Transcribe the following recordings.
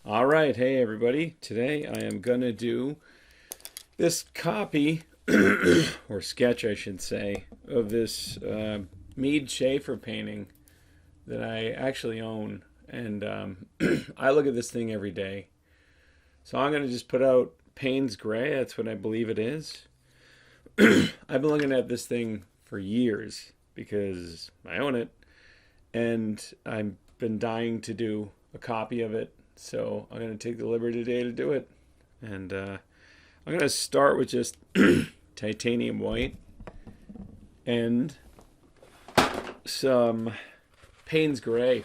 All right, hey everybody. Today I am gonna do this copy, or sketch I should say, of this Mead Schaeffer painting that I actually own. And I look at this thing every day. So I'm gonna just put out Payne's Gray, that's what I believe it is. I've been looking at this thing for years because I own it, and I've been dying to do a copy of it. So I'm going to take the liberty today to do it. And I'm going to start with just titanium white and some Payne's Gray.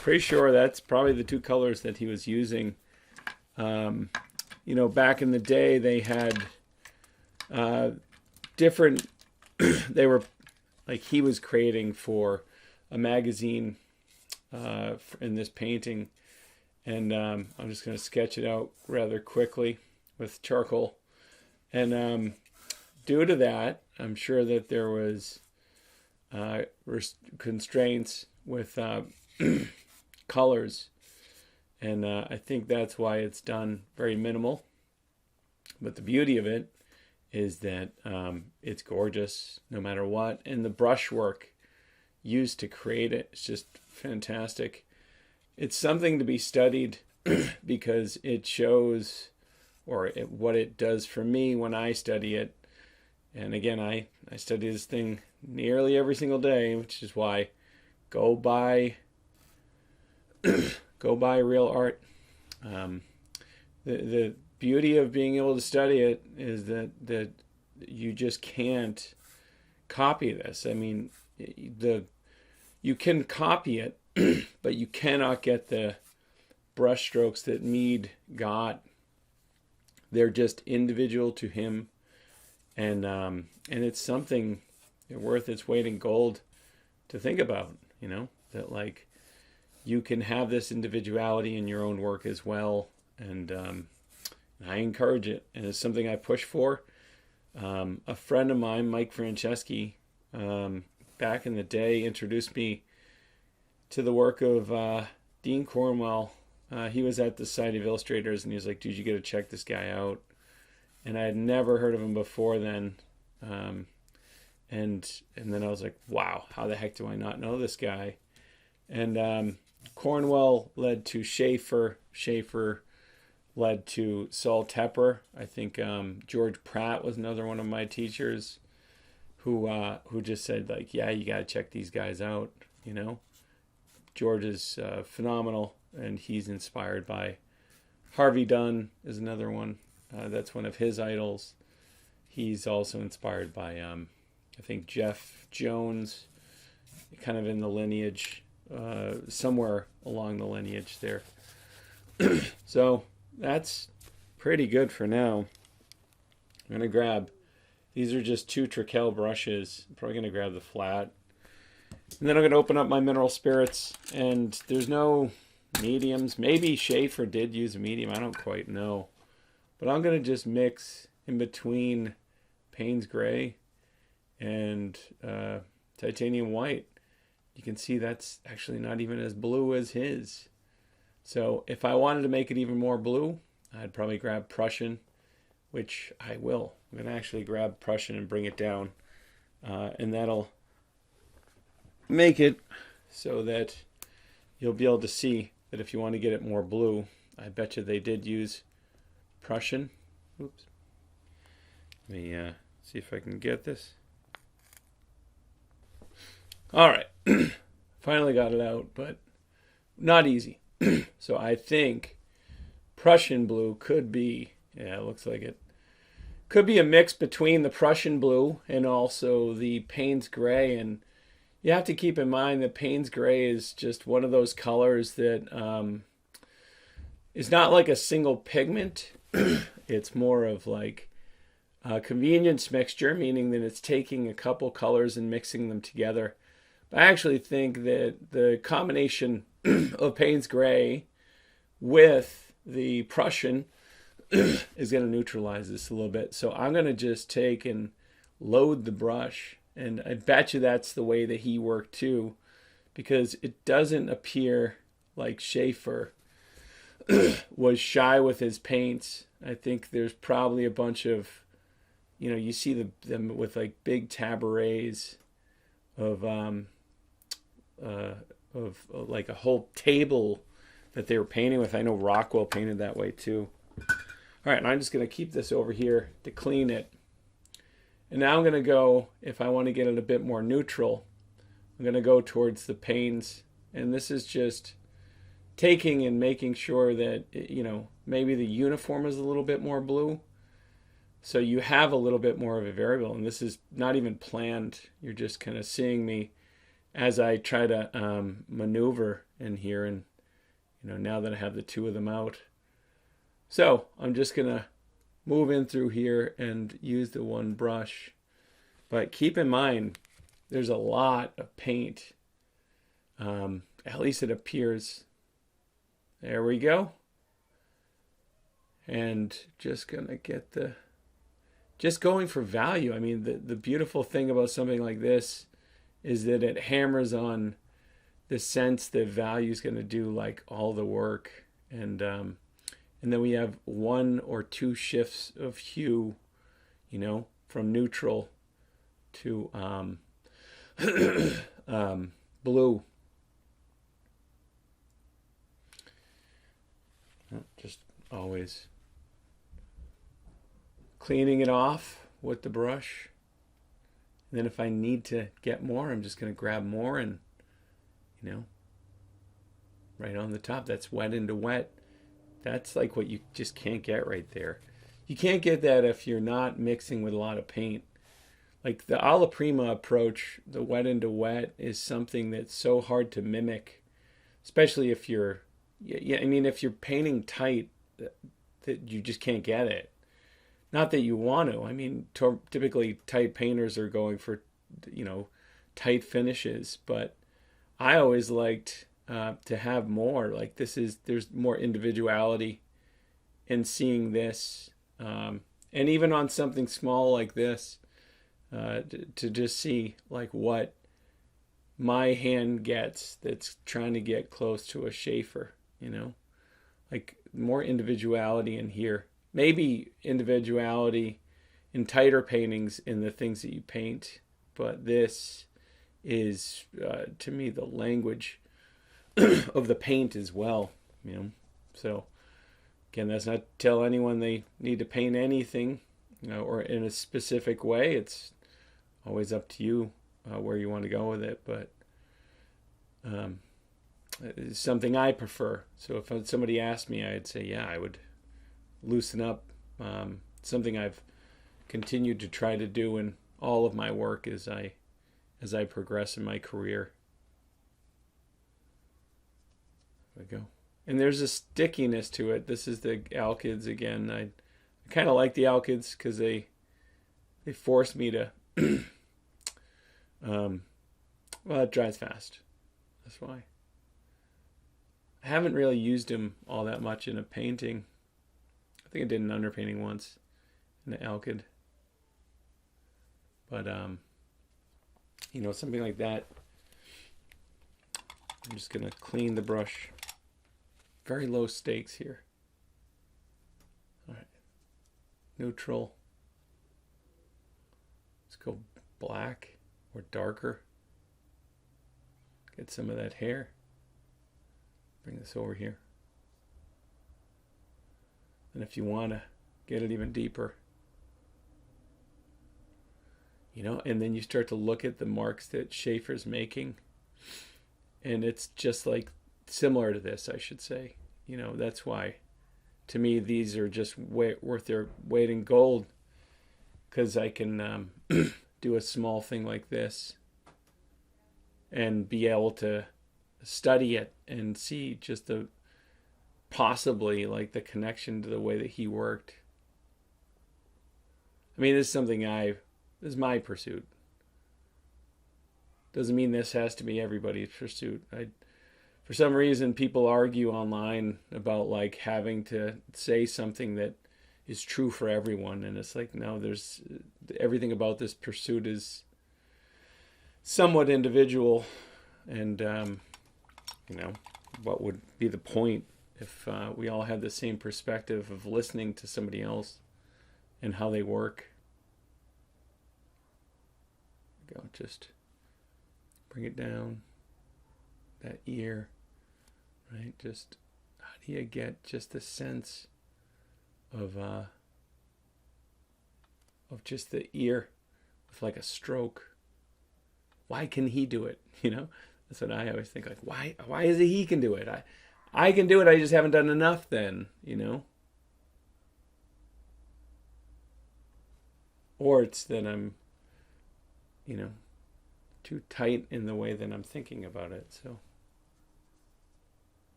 Pretty sure that's probably the two colors that he was using. Back in the day, they had different, they were like he was creating for a magazine in this painting. And I'm just going to sketch it out rather quickly with charcoal. And due to that, I'm sure that there was constraints with colors. And I think that's why it's done very minimal. But the beauty of it is that it's gorgeous no matter what. And the brushwork used to create it is just fantastic. It's something to be studied because it shows, what it does for me when I study it. And again, I study this thing nearly every single day, which is why go buy real art. The beauty of being able to study it is that you just can't copy this. I mean, you can copy it, but you cannot get the brush strokes that Mead got. They're just individual to him, and it's something worth its weight in gold to think about. That like you can have this individuality in your own work as well, and I encourage it, and it's something I push for. A friend of mine, Mike Franceschi, back in the day, introduced me to the work of Dean Cornwell. He was at the Society of Illustrators, and he was like, dude, you got to check this guy out. And I had never heard of him before then. And then I was like, wow, how the heck do I not know this guy? And Cornwell led to Schaeffer. Schaeffer led to Saul Tepper. I think George Pratt was another one of my teachers who just said, like, yeah, you got to check these guys out, George is phenomenal, and he's inspired by Harvey Dunn is another one. That's one of his idols. He's also inspired by, I think, Jeff Jones, kind of in the lineage, somewhere along the lineage there. So that's pretty good for now. I'm going to grab, these are just two Trekell brushes. I'm probably going to grab the flat. And then I'm going to open up my mineral spirits, and there's no mediums. Maybe Schaeffer did use a medium. I don't quite know. But I'm going to just mix in between Payne's Gray and titanium white. You can see that's actually not even as blue as his. So if I wanted to make it even more blue, I'd probably grab Prussian, which I will. I'm going to actually grab Prussian and bring it down. And that'll make it so that you'll be able to see that if you want to get it more blue, I bet you they did use Prussian. Oops. Let me see if I can get this. All right. Finally got it out, but not easy. So I think Prussian blue could be, yeah, it looks like it. Could be a mix between the Prussian blue and also the Payne's Gray. And you have to keep in mind that Payne's Gray is just one of those colors that is not like a single pigment. It's more of like a convenience mixture, meaning that it's taking a couple colors and mixing them together. But I actually think that the combination of Payne's Gray with the Prussian is going to neutralize this a little bit. So I'm going to just take and load the brush. And I bet you that's the way that he worked too, because it doesn't appear like Schaeffer was shy with his paints. I think there's probably a bunch of, you see them with like big tabourets of like a whole table that they were painting with. I know Rockwell painted that way too. All right, and I'm just going to keep this over here to clean it. And now I'm going to go, if I want to get it a bit more neutral, I'm going to go towards the panes. And this is just taking and making sure that, maybe the uniform is a little bit more blue. So you have a little bit more of a variable. And this is not even planned. You're just kind of seeing me as I try to maneuver in here. And, now that I have the two of them out. So I'm just going to move in through here and use the one brush. But keep in mind, there's a lot of paint. At least it appears. There we go. And just going to get just going for value. I mean, the beautiful thing about something like this is that it hammers on the sense that value is going to do like all the work. And then we have one or two shifts of hue, from neutral to blue. Just always cleaning it off with the brush. And then if I need to get more, I'm just going to grab more and, right on the top. That's wet into wet. That's like what you just can't get right there. You can't get that if you're not mixing with a lot of paint. Like the alla prima approach, the wet into wet, is something that's so hard to mimic, especially if you're, if you're painting tight, that you just can't get it. Not that you want to. I mean, typically tight painters are going for, tight finishes, but I always liked to have more. Like there's more individuality in seeing this, and even on something small like this, to just see like what my hand gets that's trying to get close to a Schaeffer, like more individuality in here. Maybe individuality in tighter paintings in the things that you paint, but this is, to me, the language of the paint as well, So, again, that's not to tell anyone they need to paint anything, or in a specific way. It's always up to you where you want to go with it, but it's something I prefer. So if somebody asked me, I'd say, yeah, I would loosen up. Something I've continued to try to do in all of my work as I progress in my career. There we go. And there's a stickiness to it. This is the alkyds again. I kind of like the alkyds because they force me to well, it dries fast. That's why. I haven't really used them all that much in a painting. I think I did an underpainting once in the alkyd. But something like that. I'm just gonna clean the brush. Very low stakes here. All right. Neutral. Let's go black or darker. Get some of that hair. Bring this over here. And if you want to get it even deeper, and then you start to look at the marks that Schaeffer's making, and it's just like similar to this, I should say. That's why, to me, these are just worth their weight in gold, because I can do a small thing like this and be able to study it and see just the possibly like the connection to the way that he worked. I mean, this is something this is my pursuit. Doesn't mean this has to be everybody's pursuit. For some reason, people argue online about like having to say something that is true for everyone, and it's like, no, there's everything about this pursuit is somewhat individual, and what would be the point if we all had the same perspective of listening to somebody else and how they work. Go, just bring it down, that ear, right? Just how do you get just the sense of just the ear with like a stroke? Why can he do it? You know, that's what I always think. Like, why is it he can do it? I can do it. I just haven't done enough. Then, you know, or it's that I'm, you know, too tight in the way that I'm thinking about it. So.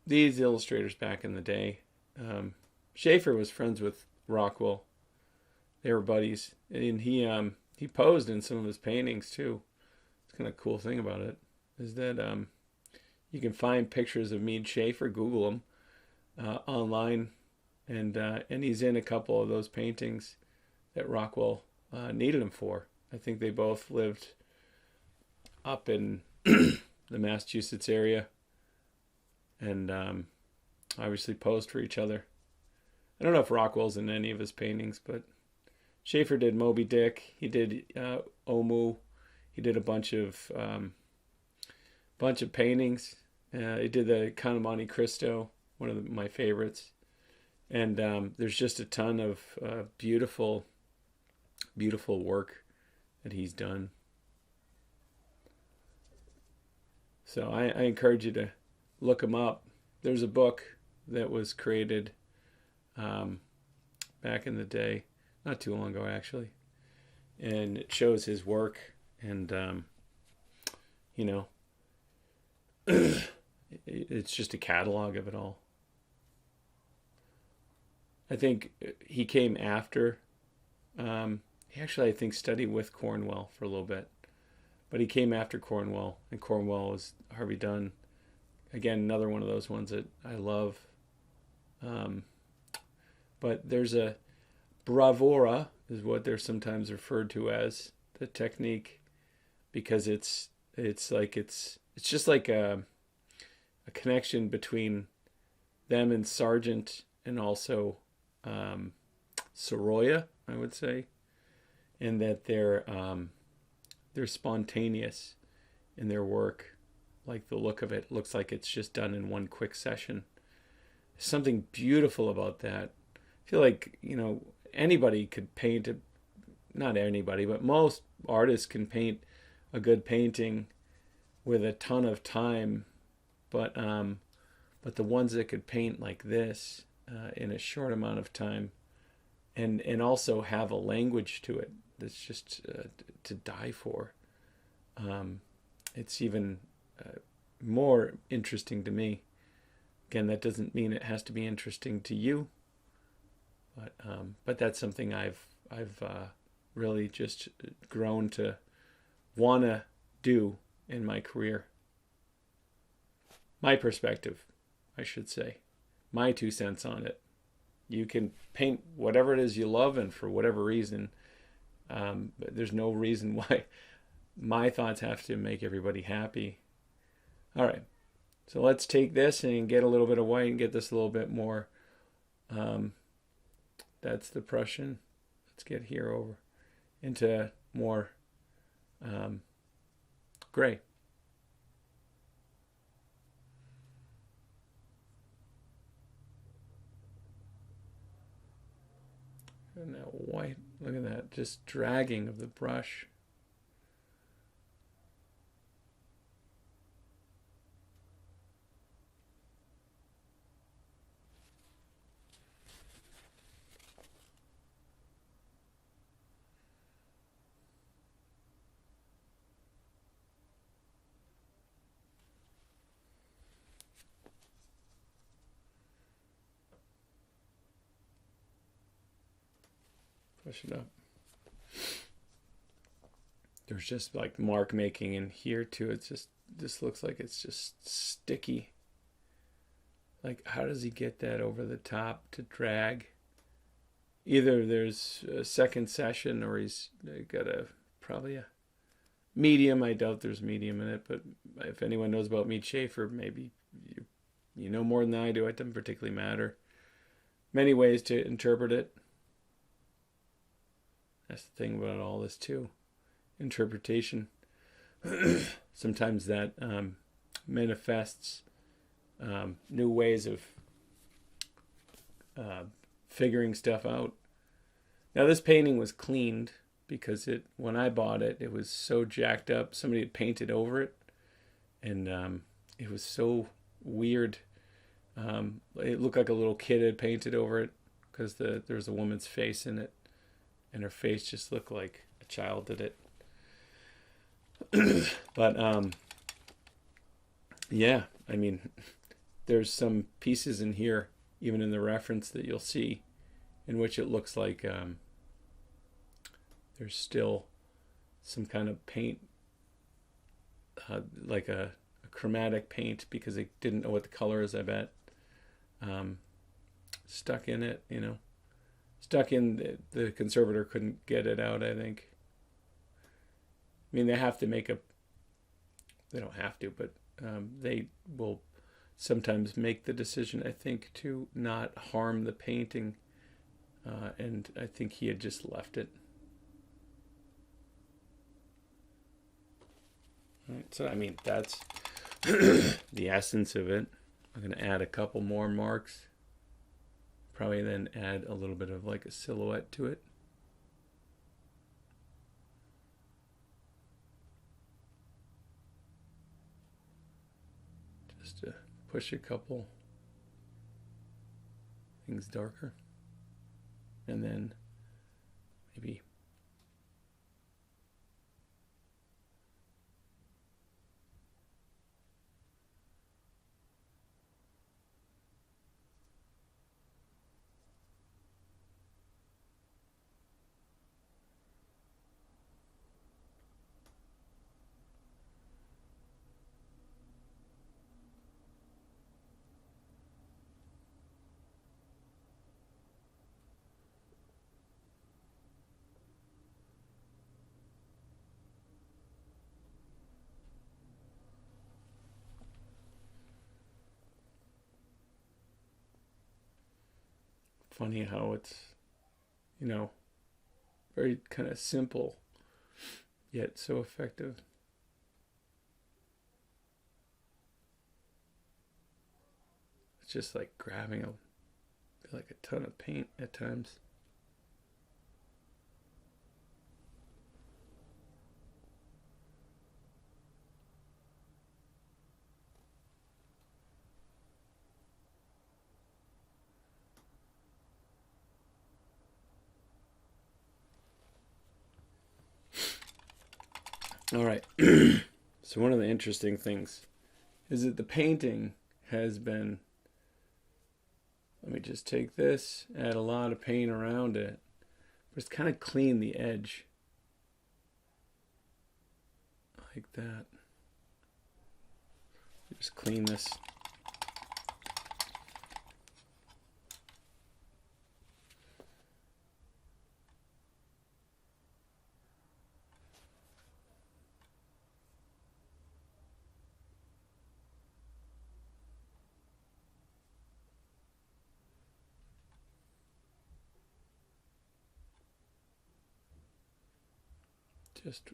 These illustrators back in the day, Schaeffer was friends with Rockwell. They were buddies, and he posed in some of his paintings too. It's kind of a cool thing about it is that you can find pictures of Mead Schaeffer, Google them online, and he's in a couple of those paintings that Rockwell needed him for. I think they both lived up in the Massachusetts area. And obviously posed for each other. I don't know if Rockwell's in any of his paintings, but Schaeffer did Moby Dick. He did Omu. He did a bunch of paintings. He did the Count of Monte Cristo, one of my favorites. And there's just a ton of beautiful, beautiful work that he's done. So I encourage you to look him up. There's a book that was created back in the day, not too long ago actually, and it shows his work, and you know, it's just a catalog of it all. I think he came after. He actually, I think, studied with Cornwell for a little bit, but he came after Cornwell, and Cornwell was Harvey Dunn. Again, another one of those ones that I love. But there's a bravura, is what they're sometimes referred to as, the technique, because it's just like a connection between them and Sargent, and also Sorolla, I would say, and that they're spontaneous in their work. Like the look of it looks like it's just done in one quick session. There's something beautiful about that. I feel like, you know, anybody could paint it. Not anybody, but most artists can paint a good painting with a ton of time. But the ones that could paint like this in a short amount of time, and also have a language to it that's just to die for. It's even more interesting to me. Again, that doesn't mean it has to be interesting to you, but that's something I've really just grown to want to do in my career. My perspective, I should say, my 2 cents on it. You can paint whatever it is you love, and for whatever reason, but there's no reason why my thoughts have to make everybody happy. All right, so let's take this and get a little bit of white and get this a little bit more. That's the Prussian. Let's get here over into more gray. And that white, look at that, just dragging of the brush. Push it up. There's just like mark making in here too. It's just, this looks like it's just sticky. Like, how does he get that over the top to drag? Either there's a second session or he's got probably a medium. I doubt there's medium in it, but if anyone knows about Mead Schaeffer, maybe you know more than I do. It doesn't particularly matter. Many ways to interpret it. That's the thing about all this too. Interpretation. Sometimes that manifests new ways of figuring stuff out. Now this painting was cleaned because when I bought it, it was so jacked up. Somebody had painted over it, and it was so weird. It looked like a little kid had painted over it because there was a woman's face in it, and her face just looked like a child did it. But yeah, I mean, there's some pieces in here, even in the reference, that you'll see, in which it looks like there's still some kind of paint, like a chromatic paint, because they didn't know what the color is, I bet. Stuck in it, stuck in the conservator couldn't get it out, I think. I mean, they don't have to, but they will sometimes make the decision, I think, to not harm the painting, and I think he had just left it. Right, so I mean, that's the essence of it. I'm going to add a couple more marks, probably then add a little bit of like a silhouette to it. Just to push a couple things darker, and then maybe funny how it's, very kind of simple, yet so effective. It's just like grabbing a ton of paint at times. All right. So one of the interesting things is that the painting has been, let me just take this, add a lot of paint around it, but it's kind of clean the edge. Like that. Just clean this. Just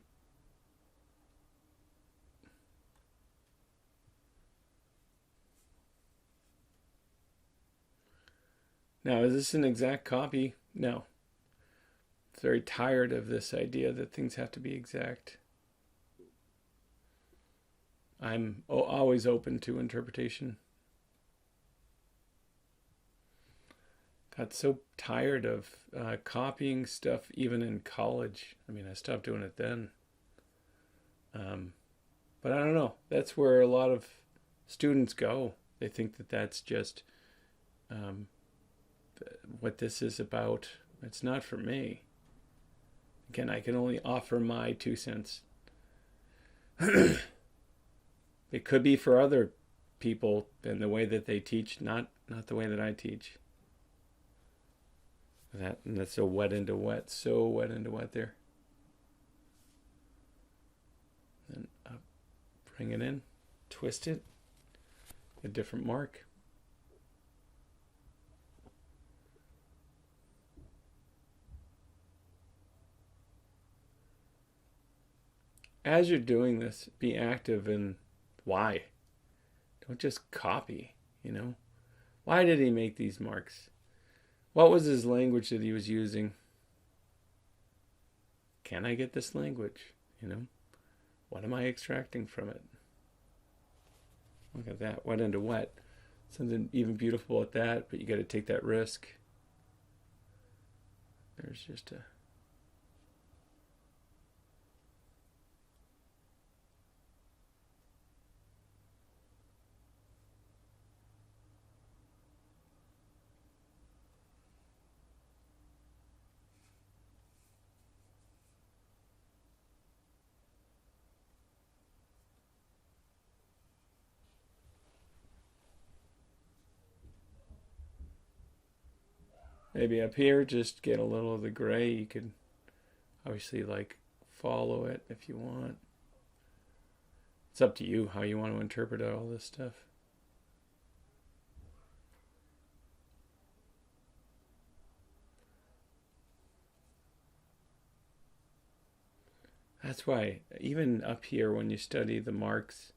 now, is this an exact copy? No. I'm very tired of this idea that things have to be exact. I'm always open to interpretation. Got so tired of copying stuff even in college. I mean, I stopped doing it then. But I don't know. That's where a lot of students go. They think that that's just what this is about. It's not for me. Again, I can only offer my 2 cents. It could be for other people and the way that they teach, not the way that I teach. That's so wet into wet, so wet into wet there. Then up, bring it in, twist it, a different mark. As you're doing this, be active in why. Don't just copy, you know. Why did he make these marks? What was his language that he was using? Can I get this language? You know, what am I extracting from it? Look at that, wet into wet. Something even beautiful at that, but you got to take that risk. There's just a... Maybe up here, just get a little of the gray. You could obviously like follow it if you want. It's up to you how you want to interpret all this stuff. That's why even up here when you study the marks,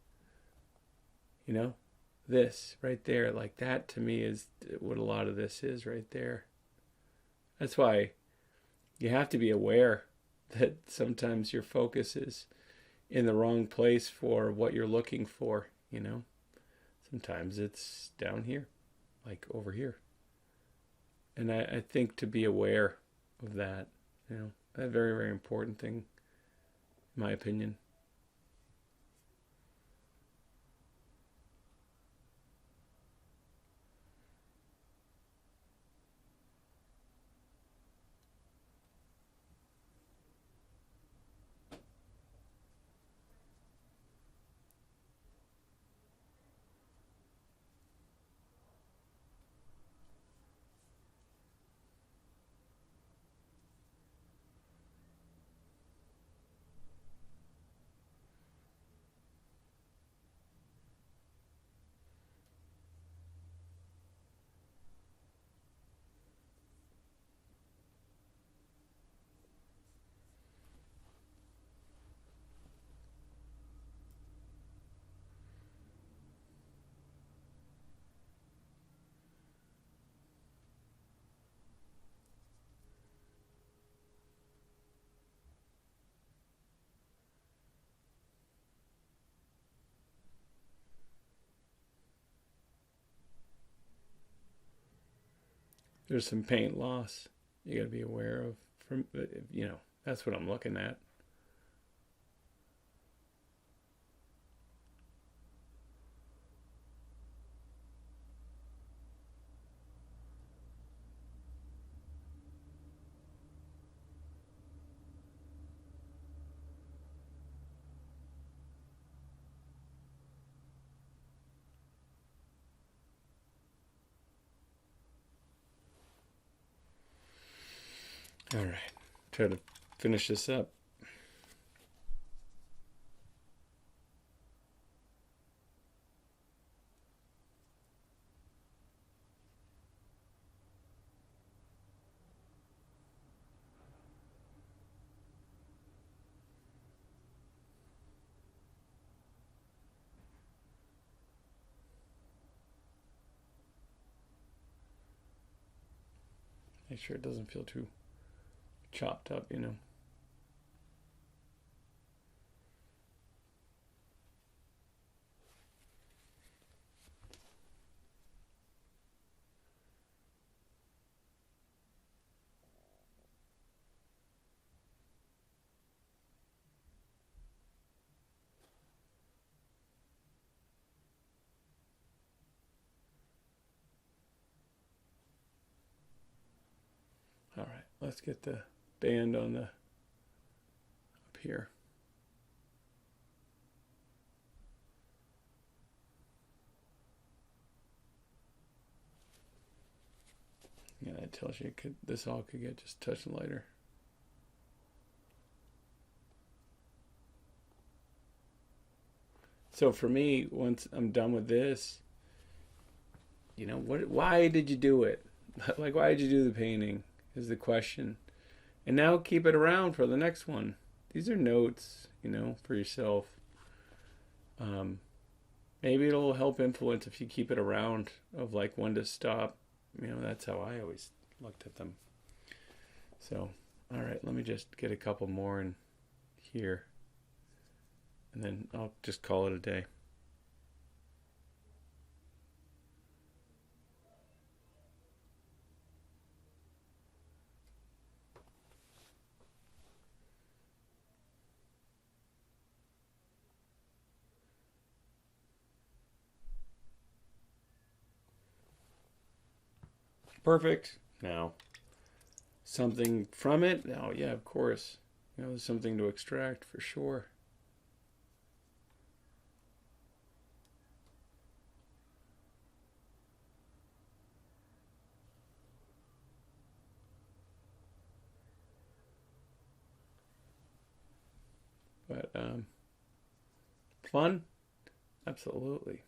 you know, this right there, like that to me is what a lot of this is right there. That's why you have to be aware that sometimes your focus is in the wrong place for what you're looking for, you know. Sometimes it's down here, like over here. And I think to be aware of that, you know, a very, very important thing, in my opinion. There's some paint loss you got to be aware of. From, you know, that's what I'm looking at. All right, try to finish this up. Make sure it doesn't feel too chopped up, you know. All right, let's get the band on the up here. Yeah, that tells you this all could get just a touch lighter. So for me, once I'm done with this, why did you do it? Like, why did you do the painting is the question. And now keep it around for the next one. These are notes, for yourself. Um, Maybe it'll help influence if you keep it around of like when to stop. That's how I always looked at them. So, all right, let me just get a couple more in here. And then I'll just call it a day. Perfect. Now, something from it? Oh, yeah, of course. There's something to extract for sure. But fun? Absolutely.